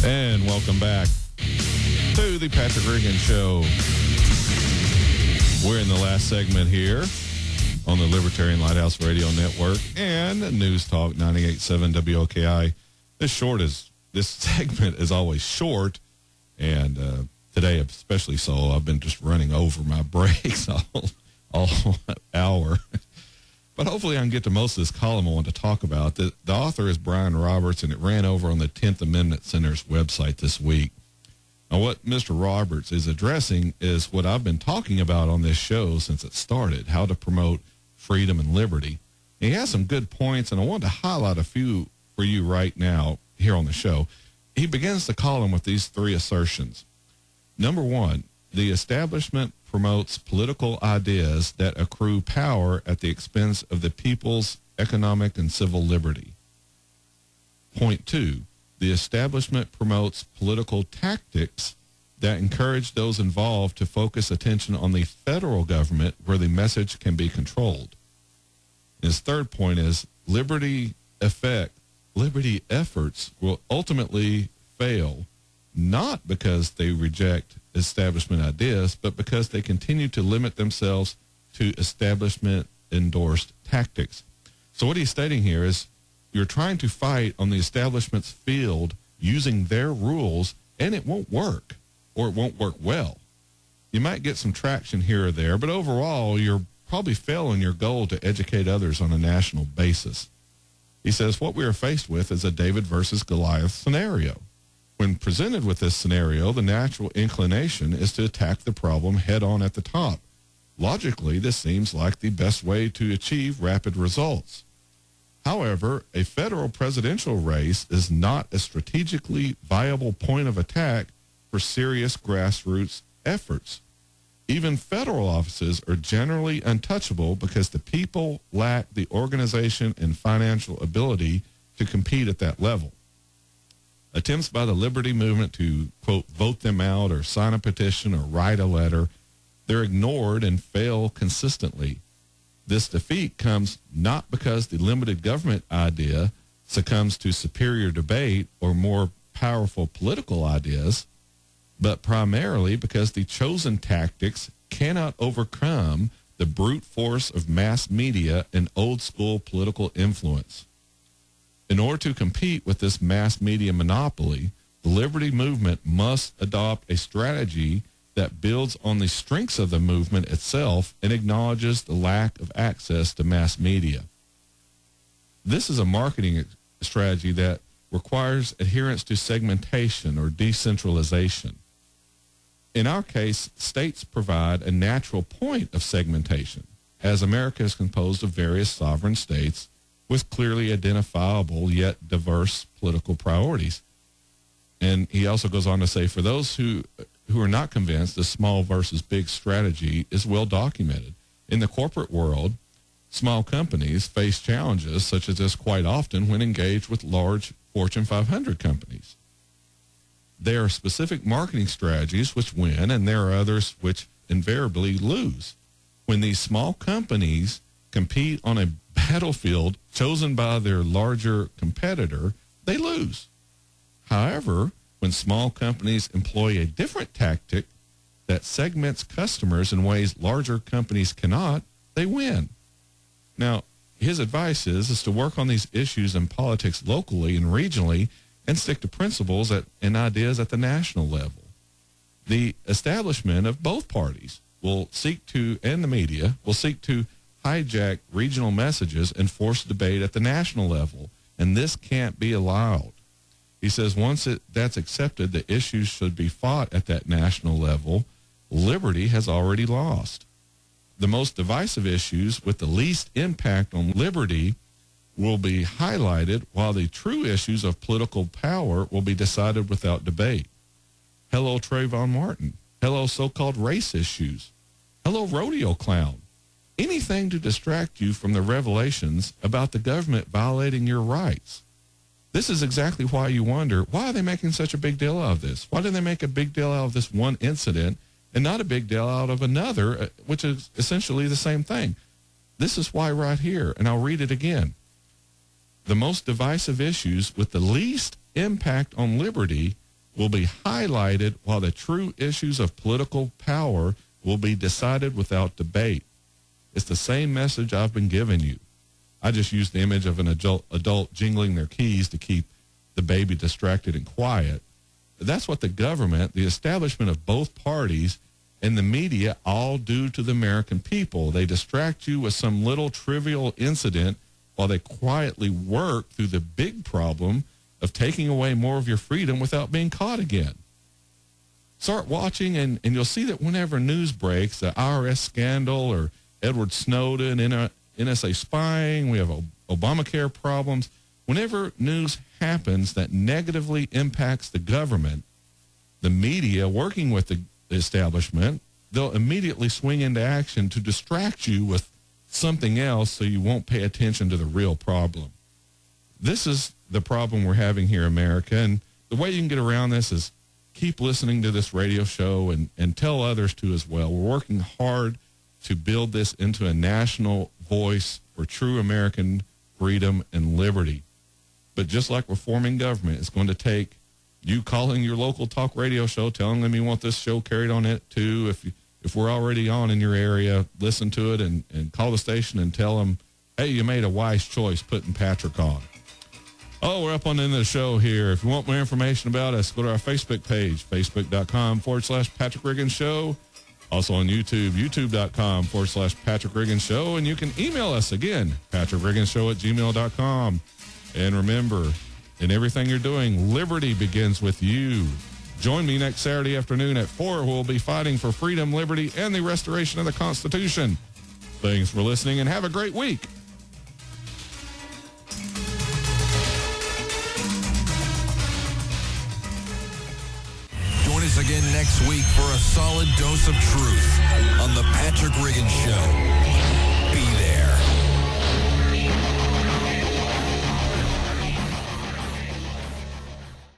And welcome back to the Patrick Regan Show. We're in the last segment here on the Libertarian Lighthouse Radio Network and News Talk 98.7 WOKI. This segment is always short, and today especially so. I've been just running over my breaks all hour. But hopefully I can get to most of this column I want to talk about. The author is Brian Roberts, and it ran over on the 10th Amendment Center's website this week. Now, what Mr. Roberts is addressing is what I've been talking about on this show since it started, how to promote freedom and liberty. And he has some good points, and I want to highlight a few for you right now here on the show. He begins the column with these three assertions. Number one, the establishment promotes political ideas that accrue power at the expense of the people's economic and civil liberty. Point two, the establishment promotes political tactics that encourage those involved to focus attention on the federal government where the message can be controlled. His third point is liberty efforts will ultimately fail, not because they reject establishment ideas, but because they continue to limit themselves to establishment-endorsed tactics. So what he's stating here is you're trying to fight on the establishment's field using their rules, and it won't work, or it won't work well. You might get some traction here or there, but overall, you're probably failing your goal to educate others on a national basis. He says what we are faced with is a David versus Goliath scenario. When presented with this scenario, the natural inclination is to attack the problem head on at the top. Logically, this seems like the best way to achieve rapid results. However, a federal presidential race is not a strategically viable point of attack for serious grassroots efforts. Even federal offices are generally untouchable because the people lack the organization and financial ability to compete at that level. Attempts by the liberty movement to, quote, vote them out or sign a petition or write a letter, they're ignored and fail consistently. This defeat comes not because the limited government idea succumbs to superior debate or more powerful political ideas, but primarily because the chosen tactics cannot overcome the brute force of mass media and old-school political influence. In order to compete with this mass media monopoly, the liberty movement must adopt a strategy that builds on the strengths of the movement itself and acknowledges the lack of access to mass media. This is a marketing strategy that requires adherence to segmentation or decentralization. In our case, states provide a natural point of segmentation, as America is composed of various sovereign states with clearly identifiable yet diverse political priorities. And he also goes on to say, for those who are not convinced, the small versus big strategy is well documented. In the corporate world, small companies face challenges such as this quite often when engaged with large Fortune 500 companies. There are specific marketing strategies which win, and there are others which invariably lose. When these small companies compete on a battlefield chosen by their larger competitor, they lose. However, when small companies employ a different tactic that segments customers in ways larger companies cannot, they win. Now, his advice is to work on these issues in politics locally and regionally and stick to principles and ideas at the national level. The establishment of both parties will seek to, and the media, will seek to hijack regional messages and force debate at the national level, and this can't be allowed. He says once that's accepted, the issues should be fought at that national level. Liberty has already lost. The most divisive issues with the least impact on liberty will be highlighted, while the true issues of political power will be decided without debate. Hello, Trayvon Martin. Hello, so-called race issues. Hello, rodeo clown. Anything to distract you from the revelations about the government violating your rights. This is exactly why you wonder, why are they making such a big deal out of this? Why do they make a big deal out of this one incident and not a big deal out of another, which is essentially the same thing? This is why right here, and I'll read it again. The most divisive issues with the least impact on liberty will be highlighted while the true issues of political power will be decided without debate. It's the same message I've been giving you. I just used the image of an adult jingling their keys to keep the baby distracted and quiet. That's what the government, the establishment of both parties, and the media all do to the American people. They distract you with some little trivial incident while they quietly work through the big problem of taking away more of your freedom without being caught again. Start watching, and you'll see that whenever news breaks, the IRS scandal or Edward Snowden, NSA spying, we have Obamacare problems. Whenever news happens that negatively impacts the government, the media working with the establishment, they'll immediately swing into action to distract you with something else so you won't pay attention to the real problem. This is the problem we're having here in America, and the way you can get around this is keep listening to this radio show and tell others to as well. We're working hard to build this into a national voice for true American freedom and liberty. But just like reforming government, it's going to take you calling your local talk radio show, telling them you want this show carried on it too. If we're already on in your area, listen to it and call the station and tell them, hey, you made a wise choice putting Patrick on. Oh, we're up on the end of the show here. If you want more information about us, go to our Facebook page, facebook.com/Patrick Riggins Show. Also on YouTube, youtube.com/Patrick Riggins Show. And you can email us again, patrickriggins@gmail.com. And remember, in everything you're doing, liberty begins with you. Join me next Saturday afternoon at 4. We'll be fighting for freedom, liberty, and the restoration of the Constitution. Thanks for listening, and have a great week. Join us again next week for a solid dose of truth on the Patrick Riggins Show.